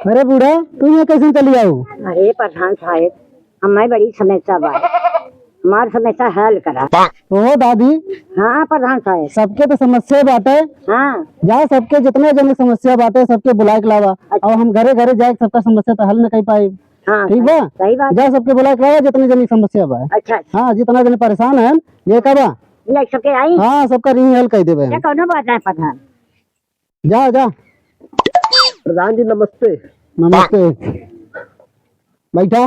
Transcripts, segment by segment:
अरे बूढ़ा तू यहाँ कैसे चली आओ? अरे प्रधान साहब, हमें बड़ी समस्या बा, हमारी समस्या हल करा। ओहो दादी, हाँ प्रधान साहब। सबके तो समस्या बाटे। हाँ जा सबके जितने जन समस्या बाटे सबके बुलाए के लावा। और हम घरे घरे जाए सबका समस्या तो हल न कर पाए। हाँ ठीक बा, सही बात। जा सबके बुलाए के लावा जितने जन समस्या बा। अच्छा हाँ जितना जन परेशान है ये कबा। ले सबके आई। हाँ सबका रिंग हल कर देवे। ये कौन बात है प्रधान? जा जा। प्रधान जी नमस्ते। नमस्ते, बैठा।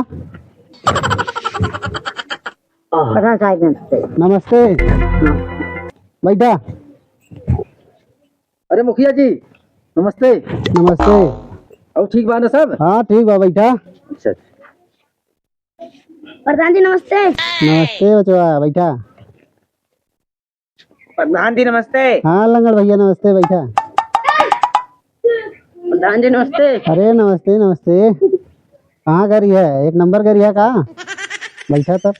प्रधान साहब नमस्ते। नमस्ते, बैठा। अरे मुखिया जी नमस्ते। नमस्ते। और ठीक बा ना सब? हाँ ठीक बा, बैठा। अच्छा प्रधान जी नमस्ते। नमस्ते बचवा, बैठा। प्रधान जी नमस्ते। हाँ लंगड़ भैया नमस्ते, बैठा। प्रधान जी नमस्ते। अरे नमस्ते नमस्ते। कहाँ गरी है? एक नंबर गरी है कहाँ? बैठा तब।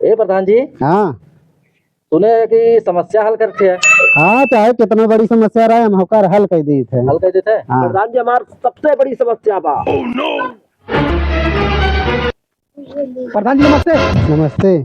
ए प्रधान जी, हाँ सुने कि समस्या हल करते हैं। हाँ, चाहे कितना बड़ी समस्या रहे हम होकर हल कर दी थे। हल कर देते हैं। हाँ। प्रधान जी हमारी सबसे बड़ी समस्या बा। प्रधान जी नमस्ते। नमस्ते।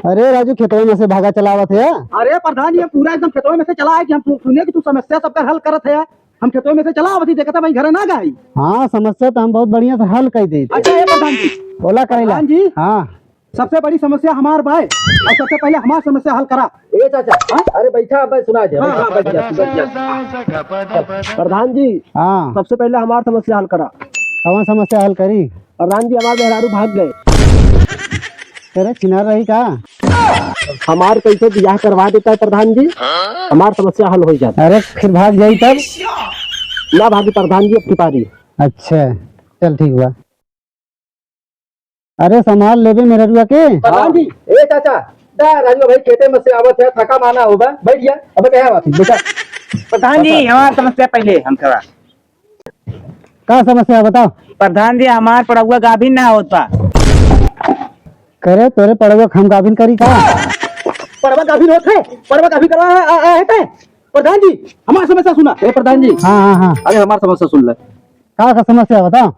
अरे राजू खेतों में से भागा चलावत है? अरे प्रधान जी पूरा एकदम खेतों में से चला है कि हम सुने कि तू समस्या सबका हल करत है। हम खेतों में से चला आवती देखा था भाई घर ना गई। हाँ समस्या तो हम बहुत बढ़िया से हल कर दी थे। अच्छा ये प्रधान जी, बोला करेला। प्रधान जी हाँ सबसे बड़ी समस्या हमार भाई और सबसे पहले हमारी समस्या हल करा। ए चाचा, अरे बैठा भाई सुना दे। प्रधान जी हाँ, सबसे पहले हमारी समस्या हल करा। कौन समस्या हल करी? प्रधान जी हमारे मेहरारू भाग गए। तेरे चिनार रही का? हमारे कैसे ब्याह करवा देता है प्रधान जी, हमारी समस्या हल हो जाता अरे फिर भाग जाई तब? है। ना भागी प्रधान जी, अब की पारी। अच्छा चल ठीक बा। अरे संभाल लेबे मेरे रुआ के। प्रधान जी ए चाचा, राजू भाई खेते में से आवत है, थका माना होगा, बैठ गया। अब क्या बात बेटा? प्रधान जी हमारी समस्या पहले हम करा। का समस्या बताओ? प्रधान जी हमार पड़ुआ गाभिन ना होता। करे तोरे पड़वा हम गाभिन करी का? परवा गाभिन होत है, परवा गाभिन करवा है। प्रधान जी हमारी समस्या सुना। ए प्रधान जी, हाँ हाँ हाँ, अरे हमारी समस्या सुन ले। का समस्या बताओ?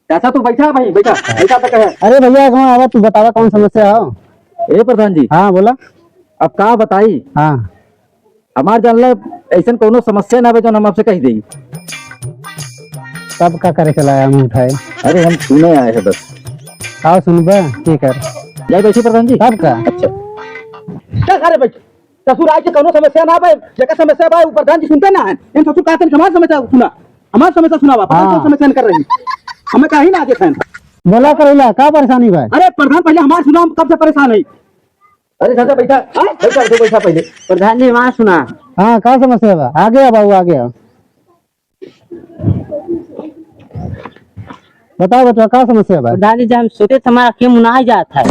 चाचा तू बैठा भाई, बैठा बैठा तक है। अरे भैया कहाँ आवा, तू बतावा कौन समस्या हो? ए प्रधान जी हाँ बोला। अब का बताई, हाँ हमार जानला ऐसा कोनो समस्या ना बे जो हम आपसे कह देई। तब का करे चलाया हम उठाए? अरे हम सुने आए हैं बस। आओ सुनबा ठीक है। जय बैठी प्रधान जी। तब का? अच्छा क्या सारे बैठ ससुर आए के कोनो समस्या ना भाई, जगह समस्या भाई प्रधान जी सुनते ना है। इन ससुर कहते हैं हमारी समस्या सुना, हमारी समस्या सुना बा। हाँ। समस्या कर रही हमें कहीं ना देखें। बोला करेला का परेशानी भाई? अरे प्रधान पहले हमारे सुना, हम कब से परेशान है। अरे चाचा बैठा, बैठा तू बैठा पहले। प्रधान जी वहाँ सुना। हाँ का समस्या बा? आ गया बाबू आ गया। बताओ बच्चा का समस्या बा? प्रधान जी जब हम सोते थे हमारा क्यों मुनाई जाता है।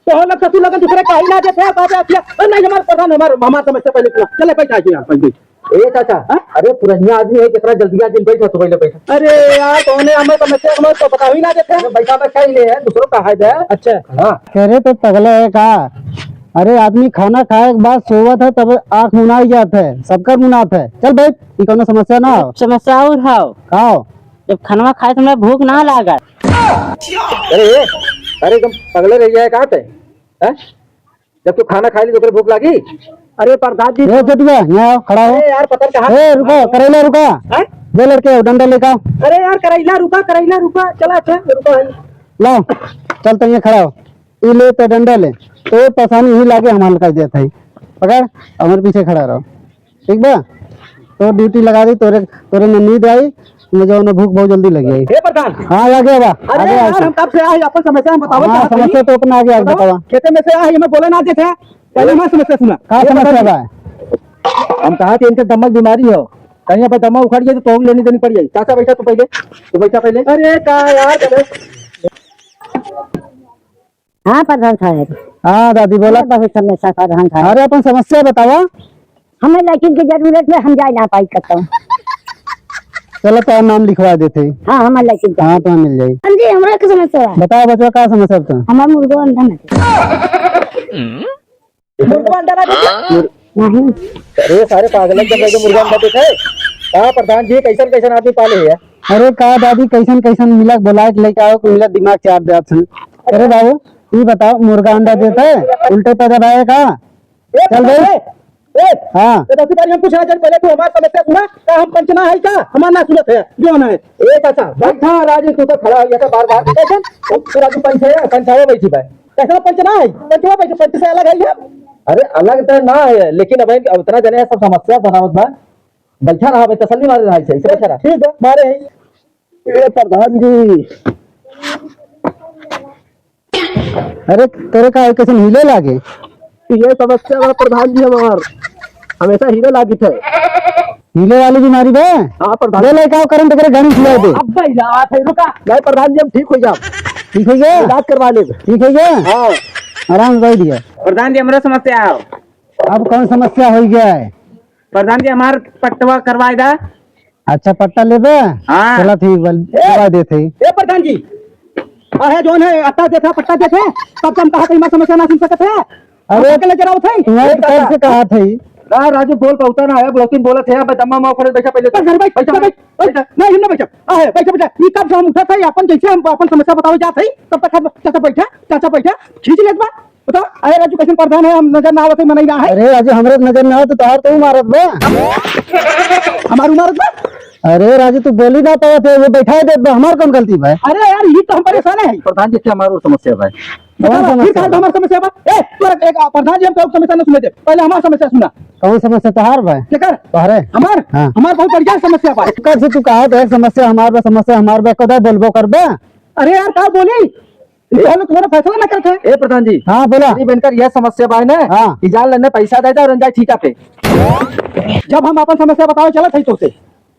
तो हम लोग ससुर लोग दूसरे कहीं ना देखे। नहीं हमारे प्रधान हमारे समस्या पहले सुना। चले बैठा जी आप बैठ। ए चाचा, अरे पुरानिया आदमी है, कितना जल्दी दिन बैठा तो पहले बैठा। अरे यार कौन है हमें समस्या, हमें तो पता ही ना देते। बैठा बैठा ही ले है, दूसरों का है। अच्छा हाँ। कह रहे तो पगला है का? अरे आदमी खाना खाए के बाद सोवत है तब आँख मुनाई जाता है, सबका मुनात है। चल बैठ, ये कोनो समस्या ना हो। समस्या और हाउ, का हो? जब खाना खाए तो हमें भूख ना लगा। अरे अरे एकदम पगले रह जाए कहाँ पे हैं? जब तू खाना खा ली तो भूख लगी। अरे प्रधान जी ए जटिया यहाँ आओ, खड़ा हो। अरे यार पता कहाँ। ए रुको, करेला रुका। हैं? जे लड़के आओ, डंडा लेकर आओ। अरे यार करेला रुका चला। अच्छा रुको लाओ चल तो ये खड़ा हो। ये ले तो डंडा ले, तो परेशानी ही लागे हम हल कर देते हैं। पकड़ हमारे पीछे खड़ा रहो, ठीक बा? तो ड्यूटी लगा दी, तोरे तोरे में नींद आई, मुझे उन्हें भूख बहुत जल्दी लगी। हे प्रधान। हाँ आ गया बा। अरे यार हम कब से आए, अपन समस्या हम बताओ। हाँ समस्या तो अपना आ गया, बतावा खेते में से आए, हमें बोले ना देते। पहले हमारी समस्या सुना। का समस्या बा? हम कहा थे इनके दमक बीमारी हो, कहीं पर दमा उखड़ जाए तो लेनी देनी पड़ जाए। चाचा बैठा तू पहले, तू बैठा पहले। अरे का यार हाँ प्रधान साहब। हाँ दादी बोला। बहुत समस्या प्रधान साहब। अरे अपन समस्या बतावा। हमें लेकिन की जरूरत है, हम जाए ना पाई करता हूँ। चलो तो नाम लिखवा देते। हाँ हमें लेकिन हाँ तो मिल जाये। हाँ जी हमारा क्या समस्या है? बताओ बच्चों का समस्या तो? हमारा मुर्गा अंडा मुर्गा अंडा ना देते? नहीं। अरे सारे पागल जब मुर्गा अंडा देते है हाँ प्रधान जी कैसन कैसन आदमी पाले है। अरे का दादी कैसन कैसन मिला बोला के लेके आओ कि मिला दिमाग चार दे आपसे। अरे बाबू ये बताओ मुर्गा अंडा देता है उल्टे पैदा भाई का चल भाई। हाँ तो दूसरी बार हम पूछना चाहिए पहले तू हमारी समस्या सुना क्या हम पंचना है क्या हमारा ना सुनत है जो ना है एक अच्छा बैठा राजू तू तो खड़ा हो गया था बार बार कैसे तू राजू पंच है पंचावा बैठी भाई कैसा पंचना है पंचवा बैठे पंच से अलग है ये अरे अलग तो ना है लेकिन अब उतना जने सब समस्या बनावत बा बैठा रहा भाई तसल्ली मारे रहा है बैठा रहा ठीक है मारे ये प्रधान जी। अरे तेरे का कैसे हिले लागे ये समस्या बा प्रधान जी हमार हमेशा हीरो लागित है। हिले वाली बीमारी बे हाँ प्रधान ले लेके आओ करंट करे गाड़ी खिला दे। अब भाई रात है रुका नहीं प्रधान जी हम ठीक हो जाओ ठीक है क्या इलाज करवा ले ठीक है क्या हाँ आराम से बैठ गया। प्रधान जी हमारा समस्या आओ। अब कौन समस्या हो गया है। प्रधान जी हमार पटवा करवाए दा। अच्छा पट्टा ले बे हाँ। चला ठीक बल करवा देते ए प्रधान जी है जोन है अट्टा देता पट्टा देते तब हम कहा कहीं मैं समस्या ना सुन सकते हैं। अरे अकेले जरा उठाई तुम्हारे पैर से कहा थी राजू बोल पाता ना है ब्लॉकिंग बोला थे अब दम्मा मां खड़े बैठा पहले घर बैठ बैठा बैठ नहीं हिन्ना बैठा आहे बैठा बैठा ये कब से हम उठा था अपन जैसे हम अपन समस्या बतावे जात है तब तक चाचा बैठा खींच लेत बा बताओ अरे राजू कैसे प्रधान है हम नजर ना आवत है मनाई ना है अरे राजू हमरे नजर ना हो तो तोहार तो मारत बे हमार उमर बा अरे राजू तू बोली ना पाया थे वो बैठा दे बे हमार कौन गलती भाई। अरे यार ये तो हम परेशान है प्रधान जी क्या हमारी समस्या भाई हमारी समस्या बा ए तोरा एक प्रधान जी हम तो समस्या ना सुने दे पहले हमारी समस्या सुना कौन समस्या तोहार भाई क्या कर तोहरे हमार हाँ। हमार बहुत बढ़िया समस्या बा कर से तू कहा तो समस्या हमार बा समस्या हमार बा कदा बोलबो करबे। अरे यार क्या बोली ये हम तुम्हारा फैसला ना करते ए प्रधान जी हाँ बोला बनकर यह समस्या बा ना हाँ। कि जान लेने पैसा देता और अंजाय ठीक पे जब हम अपन समस्या बताओ चला थे तो से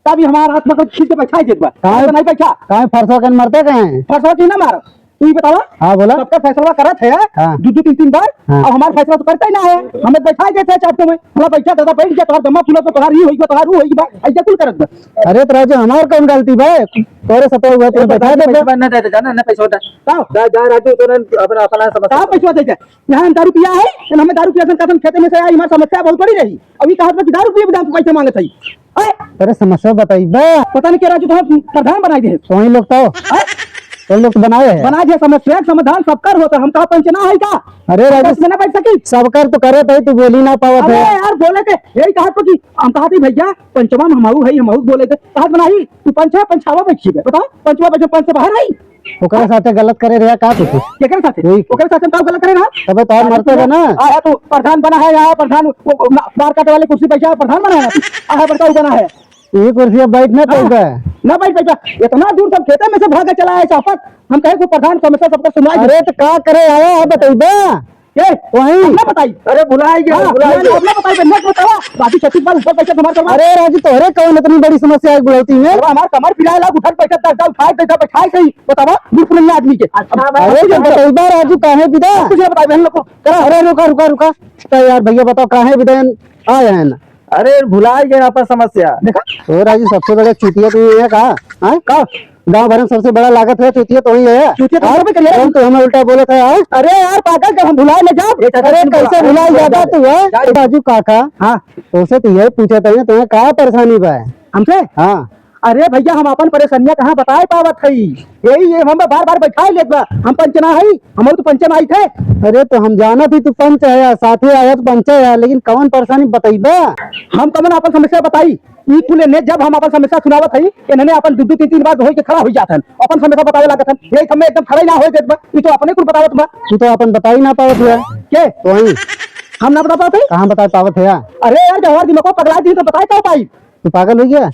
तभी हमारा हाथ पकड़ खींच के बैठा देत बा हाँ। नहीं बैठा काहे फरसो कन मरते कहे फंसवा की ना मारो तू ही बतावा हाँ बोला सबका फैसला करत है हाँ। दो दो तीन बार हाँ। और हमारा फैसला तो करता ही ना है हमें बैठा देते हैं चापटों में हमारा बैठा दादा बैठ गया तोहर दम्मा फूला तो तोहर ही होई तोहर होई बा ऐसा कुल करत बा अरे तो राजू हमार कौन गलती भाई तोरे सते हुए तो बैठा दे बे। ना देते जाना ना पैसा होता जा राजू तो अपना अपना समस्या पैसा देते यहाँ हम दारू पिया है हमें दारू पिया कदम खेते में से आई हमारी समस्या बहुत बड़ी रही अभी कहा दारू पिए बिना पैसे मांगे थे अरे समस्या बताई बे पता नहीं क्या राजू तो प्रधान बनाई दे तो ही लोग तो लोग तो बनाए है बना दिया समस्या समाधान सबकर होता हम कहा पंचना है का अरे राजू में ना बैठ सकी सबकर तो करे थे तू बोली ना पावत अरे है। यार बोले थे यही कहा तो कि हम कहा थी भैया पंचवा में हमाऊ है हमाऊ बोले थे कहा बनाई तू पंचवा पंचावा बैठी है बताओ पंचवा बजे पंच से बाहर आई ओकरे साथे गलत करे रहा का तू केकरे साथे वही। ओकरे साथे हम गलत करे ना तबे तोहर मरते बे ना आया तो प्रधान बना है यहाँ प्रधान बार काटे वाले कुर्सी बैठा प्रधान बना है आया बड़का बना है ये कुर्सी अब बैठने पाएगा ना भाई बेटा इतना दूर सब खेते में से भागा चला है चापत हम कहे को प्रधान समस्या सबका सुनाई अरे तो का करे आया है बताइबे ये वही ना बताई अरे बुलाई गया अपना बताई बनने को बतावा बाकी 36 बार ऊपर पैसा तुम्हारे करवा अरे राजू तोहरे कौन इतनी बड़ी समस्या है बुढ़ौती में। हमार कमर पिलाए ला उठल पैसा दस दस उठाए पैसा बैठाए सही बतावा बुढ़ आदमी के अरे तो बताइबे राजू काहे विदा तुझे बताई बहन लोग को करा अरे रुका रुका रुका तो यार भैया बताओ काहे विदा आए हैं ना। अरे भुला गया यहाँ पर समस्या देखा तो राजू सबसे बड़ा चुतिया तो ये है कहा हाँ का गाँव भर में सबसे बड़ा लागत है चुतिया तो ही है चुतिया तो भी करिए तो हमें उल्टा बोला था यार। अरे यार पागल जब हम भुलाए ले जाओ अरे कैसे भुलाई ज्यादा तू है राजू काका हाँ तो से तो यही पूछा था तुम्हें कहा परेशानी बा हमसे हाँ अरे भैया हम अपन परेशानियां कहाँ बताए पावत है यही ये हम बार बार बैठाए लेत बा हम पंचना है हम तो पंचन आई थे। अरे तो हम जाना थी तू पंच है साथी आया तो पंच है लेकिन कौन परेशानी बताइबा हम कमन अपन समस्या बताई ई कुल ने जब हम अपन समस्या सुनावत है इन्होंने अपन दो तीन तीन बार होई के खड़ा हो जात हन अपन समस्या बतावे लागत हन यही समय एकदम खड़ा ना हो देत बा ई तो अपने कुल बतावत बा तू तो अपन बता ही ना पावत है के तो वही हम ना बता पाते कहाँ बता पावत है। अरे यार जवाहर दिमाग को पगला दी तो बताए तो पाई तू पागल हो गया।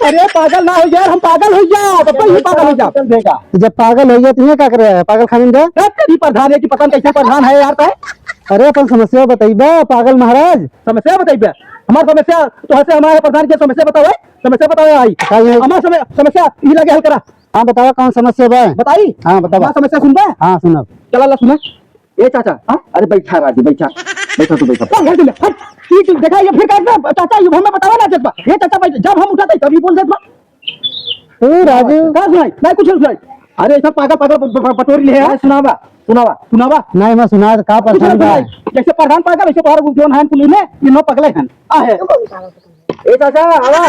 अरे पागल ना हो यार हम पागल हो जा तो ही पागल हो जा देगा तो जब पागल हो गया तुम्हें क्या करे पागल खाने का तेरी प्रधान है कि पता नहीं कैसे प्रधान है यार का अरे अपन समस्या बताइबा पागल महाराज समस्या बताइए हमारी समस्या तो हसे हमारे प्रधान की समस्या बताओ समस्या बताओ आई हमारी समस्या ये लगे हल करा हाँ बतावा कौन समस्या बा बताई हाँ बतावा समस्या सुनबा हाँ सुनब चला ला सुना ए चाचा अरे बैठा राजी बैठा बैठा तू बैठा ठीक देखा ये फिर कहता चाचा ये हमें बतावा ना जब ये चाचा जब हम उठाते तभी बोल देता तू राजू का सुनाई नहीं कुछ सुनाई अरे सब पागल पागल पटोरी ले है सुनावा सुनावा सुनावा नहीं मैं सुना का परेशानी बा जैसे प्रधान पागल वैसे और जो है पुलिस में ये नो पगले हैं आ है ए चाचा आवा